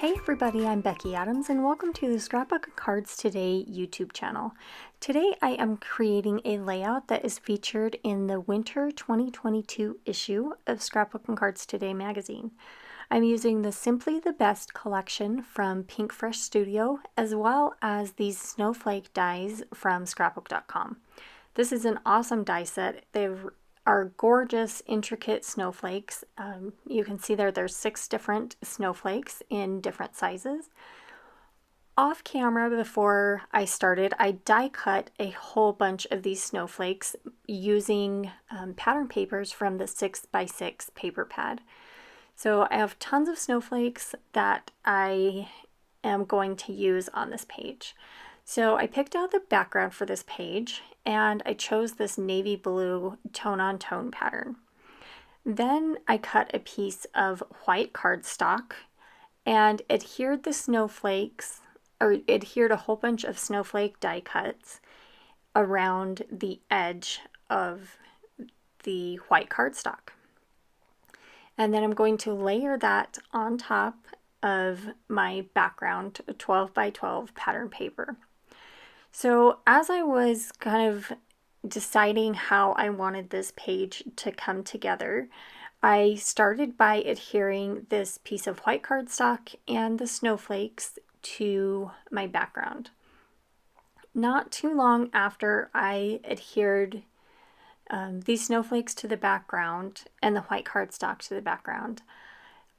Hey everybody, I'm Becki Adams and welcome to the Scrapbook Cards Today YouTube channel. Today I am creating a layout that is featured in the Winter 2022 issue of Scrapbook Cards Today magazine. I'm using the Simply the Best collection from Pinkfresh Studio as well as these snowflake dies from scrapbook.com. This is an awesome die set. They are gorgeous, intricate snowflakes. You can see there's 6 different snowflakes in different sizes. Off camera, before I started, I die cut a whole bunch of these snowflakes using pattern papers from the 6x6 paper pad. So I have tons of snowflakes that I am going to use on this page. So I picked out the background for this page and I chose this navy blue tone-on-tone pattern. Then I cut a piece of white cardstock and adhered the snowflakes, or adhered a whole bunch of snowflake die cuts around the edge of the white cardstock. And then I'm going to layer that on top of my background 12 by 12 pattern paper. So as I was kind of deciding how I wanted this page to come together, I started by adhering this piece of white cardstock and the snowflakes to my background. Not too long after I adhered these snowflakes to the background and the white cardstock to the background,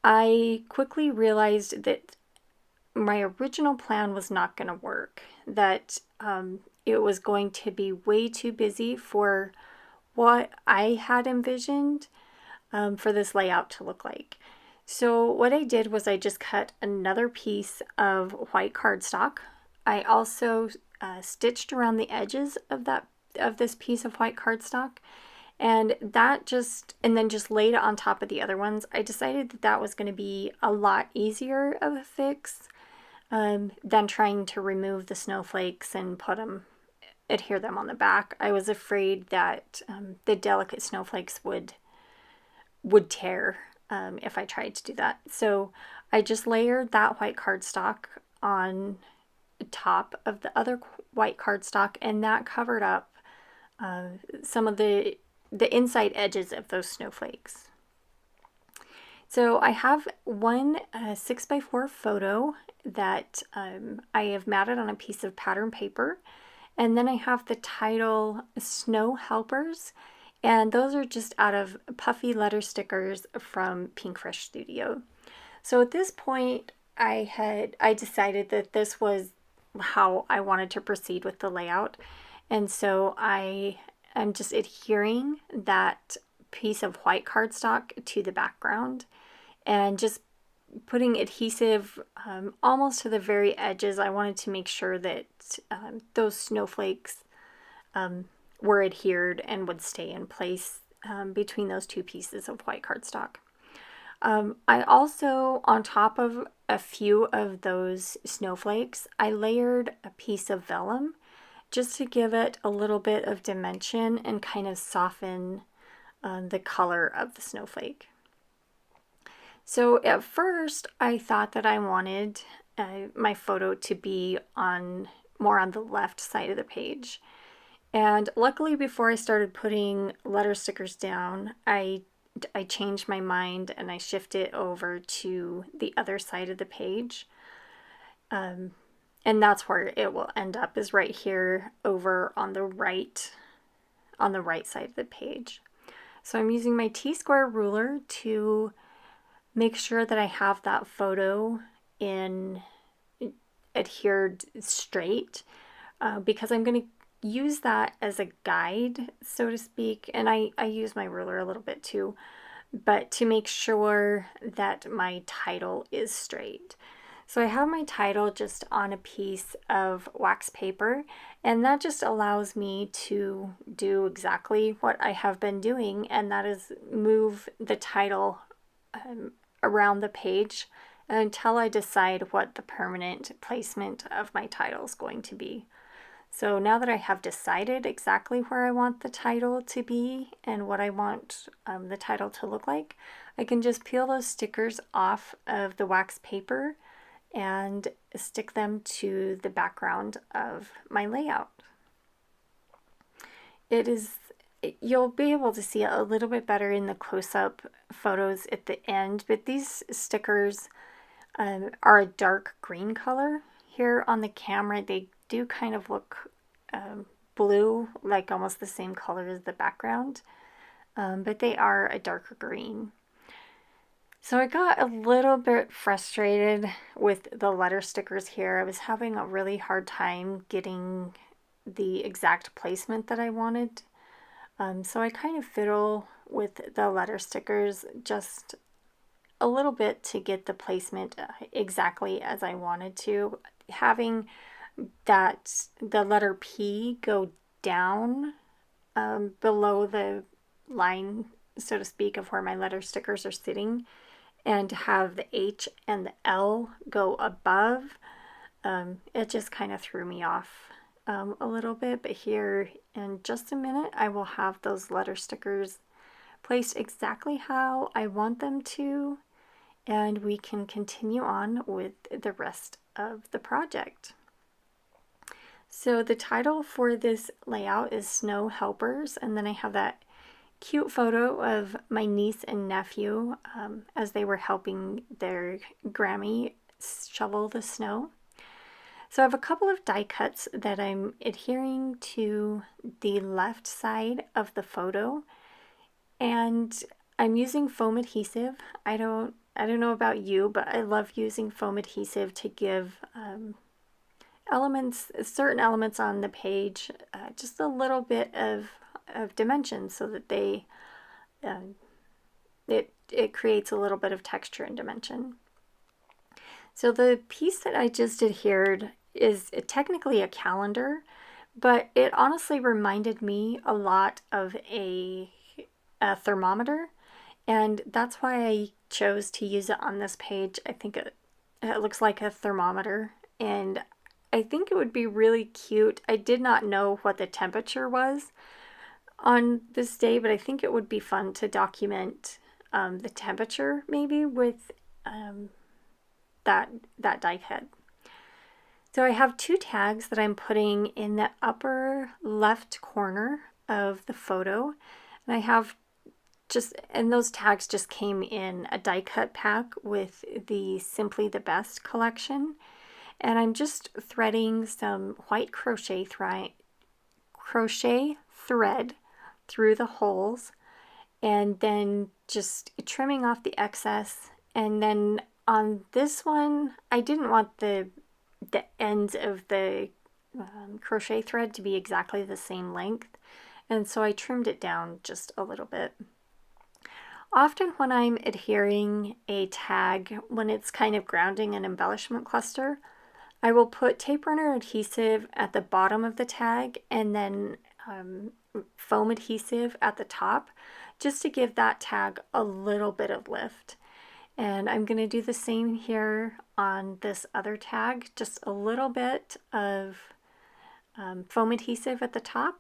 I quickly realized that my original plan was not going to work, that it was going to be way too busy for what I had envisioned for this layout to look like. So what I did was I just cut another piece of white cardstock. I also stitched around the edges of this piece of white cardstock, and then just laid it on top of the other ones. I decided that was going to be a lot easier of a fix than trying to remove the snowflakes and adhere them on the back. I was afraid that the delicate snowflakes would tear if I tried to do that. So I just layered that white cardstock on top of the other white cardstock, and that covered up some of the inside edges of those snowflakes. So I have one 6x4 photo that I have matted on a piece of pattern paper, and then I have the title Snow Helpers, and those are just out of puffy letter stickers from Pinkfresh Studio. So at this point I decided that this was how I wanted to proceed with the layout, and so I am just adhering that piece of white cardstock to the background and just putting adhesive almost to the very edges. I wanted to make sure that those snowflakes were adhered and would stay in place between those two pieces of white cardstock. I also, on top of a few of those snowflakes, I layered a piece of vellum just to give it a little bit of dimension and kind of soften the color of the snowflake. So at first I thought that I wanted my photo to be more on the left side of the page. And luckily, before I started putting letter stickers down, I changed my mind and I shifted over to the other side of the page. And that's where it will end up, is right here over on the right side of the page. So I'm using my T-square ruler to make sure that I have that photo adhered straight, because I'm going to use that as a guide, so to speak, and I use my ruler a little bit too, but to make sure that my title is straight. So I have my title just on a piece of wax paper, and that just allows me to do exactly what I have been doing, and that is move the title around the page until I decide what the permanent placement of my title is going to be. So now that I have decided exactly where I want the title to be and what I want the title to look like, I can just peel those stickers off of the wax paper and stick them to the background of my layout. You'll be able to see it a little bit better in the close-up photos at the end, but these stickers are a dark green color. Here on the camera, they do kind of look blue, like almost the same color as the background, but they are a darker green. So I got a little bit frustrated with the letter stickers here. I was having a really hard time getting the exact placement that I wanted. So I kind of fiddle with the letter stickers just a little bit to get the placement exactly as I wanted to. Having the letter P go down below the line, so to speak, of where my letter stickers are sitting, and to have the H and the L go above, it just kind of threw me off a little bit. But here in just a minute, I will have those letter stickers placed exactly how I want them to, and we can continue on with the rest of the project. So the title for this layout is Snow Helpers, and then I have that cute photo of my niece and nephew as they were helping their Grammy shovel the snow. So I have a couple of die cuts that I'm adhering to the left side of the photo, and I'm using foam adhesive. I don't know about you, but I love using foam adhesive to give certain elements on the page just a little bit of dimension, so that it creates a little bit of texture and dimension. So the piece that I just adhered is technically a calendar, but it honestly reminded me a lot of a thermometer, and that's why I chose to use it on this page. I think it looks like a thermometer, and I think it would be really cute. I did not know what the temperature was on this day, but I think it would be fun to document the temperature maybe with that die cut. So I have two tags that I'm putting in the upper left corner of the photo, and I have and those tags just came in a die cut pack with the Simply the Best collection, and I'm just threading some white crochet thread through the holes, and then just trimming off the excess. And then on this one, I didn't want the ends of the crochet thread to be exactly the same length, and so I trimmed it down just a little bit. Often when I'm adhering a tag, when it's kind of grounding an embellishment cluster, I will put tape runner adhesive at the bottom of the tag and then foam adhesive at the top, just to give that tag a little bit of lift. And I'm going to do the same here on this other tag, just a little bit of foam adhesive at the top.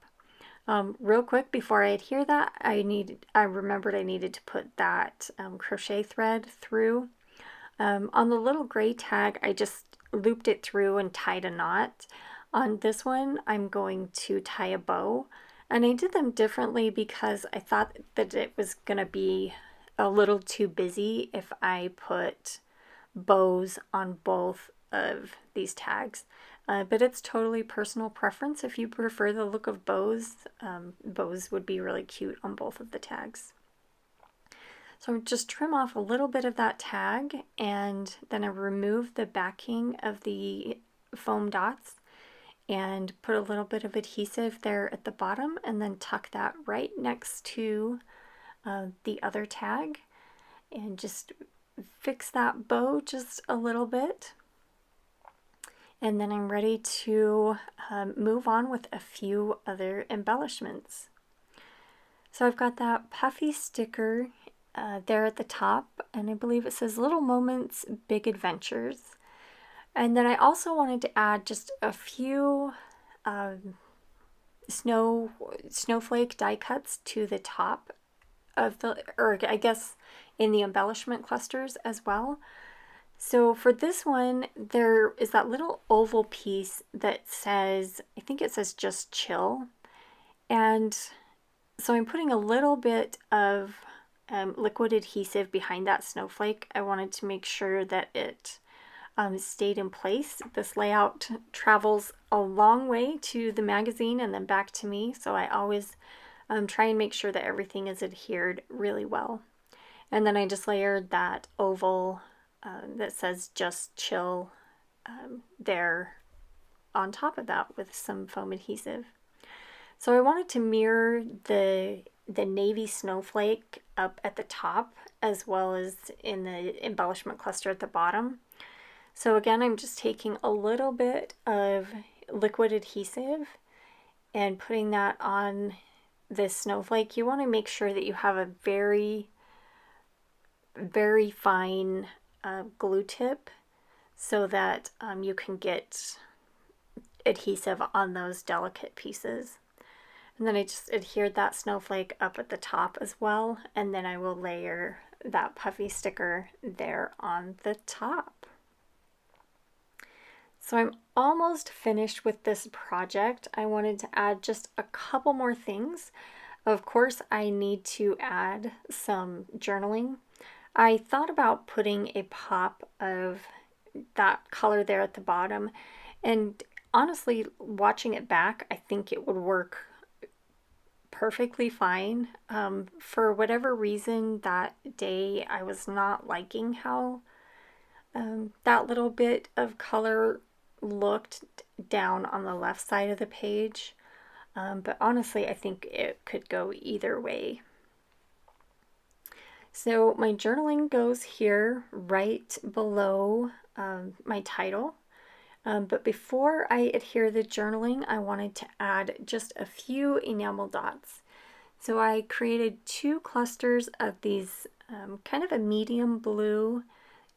Real quick, before I adhere that, I remembered I needed to put that crochet thread through. On the little gray tag, I just looped it through and tied a knot. On this one, I'm going to tie a bow, and I did them differently because I thought that it was going to be a little too busy if I put bows on both of these tags. But it's totally personal preference. If you prefer the look of bows, bows would be really cute on both of the tags. So just trim off a little bit of that tag, and then I remove the backing of the foam dots and put a little bit of adhesive there at the bottom, and then tuck that right next to the other tag, and just fix that bow just a little bit. And then I'm ready to move on with a few other embellishments. So I've got that puffy sticker there at the top, and I believe it says Little Moments, Big Adventures. And then I also wanted to add just a few snowflake die cuts to the top of or I guess in the embellishment clusters as well. So for this one, there is that little oval piece that says, I think it says just chill. And so I'm putting a little bit of liquid adhesive behind that snowflake. I wanted to make sure that it stayed in place. This layout travels a long way to the magazine and then back to me, so I always try and make sure that everything is adhered really well. And then I just layered that oval that says just chill there on top of that with some foam adhesive. So I wanted to mirror the navy snowflake up at the top as well as in the embellishment cluster at the bottom. So again, I'm just taking a little bit of liquid adhesive and putting that on this snowflake. You want to make sure that you have a very, very fine glue tip so that you can get adhesive on those delicate pieces. And then I just adhered that snowflake up at the top as well, and then I will layer that puffy sticker there on the top. So I'm almost finished with this project. I wanted to add just a couple more things. Of course, I need to add some journaling. I thought about putting a pop of that color there at the bottom, and honestly, watching it back, I think it would work perfectly fine. For whatever reason that day, I was not liking how that little bit of color looked down on the left side of the page, but honestly I think it could go either way. So my journaling goes here right below my title, but before I adhere the journaling, I wanted to add just a few enamel dots. So I created 2 clusters of these kind of a medium blue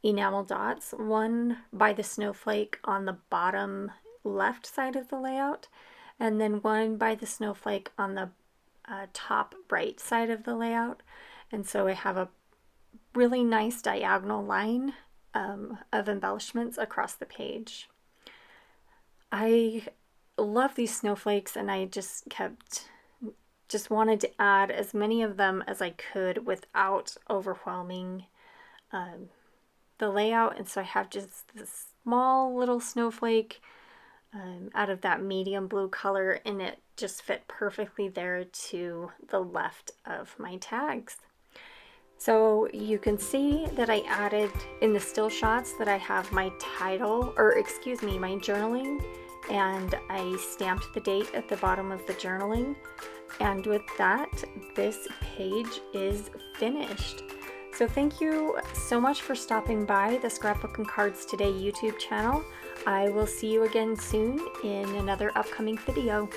enamel dots, one by the snowflake on the bottom left side of the layout, and then one by the snowflake on the top right side of the layout. And so I have a really nice diagonal line of embellishments across the page. I love these snowflakes, and I just wanted to add as many of them as I could without overwhelming the layout. And so I have just this small little snowflake out of that medium blue color, and it just fit perfectly there to the left of my tags. So you can see that I added in the still shots that I have my title, or excuse me, my journaling, and I stamped the date at the bottom of the journaling. And with that, this page is finished. So thank you so much for stopping by the Scrapbook and Cards Today YouTube channel. I will see you again soon in another upcoming video.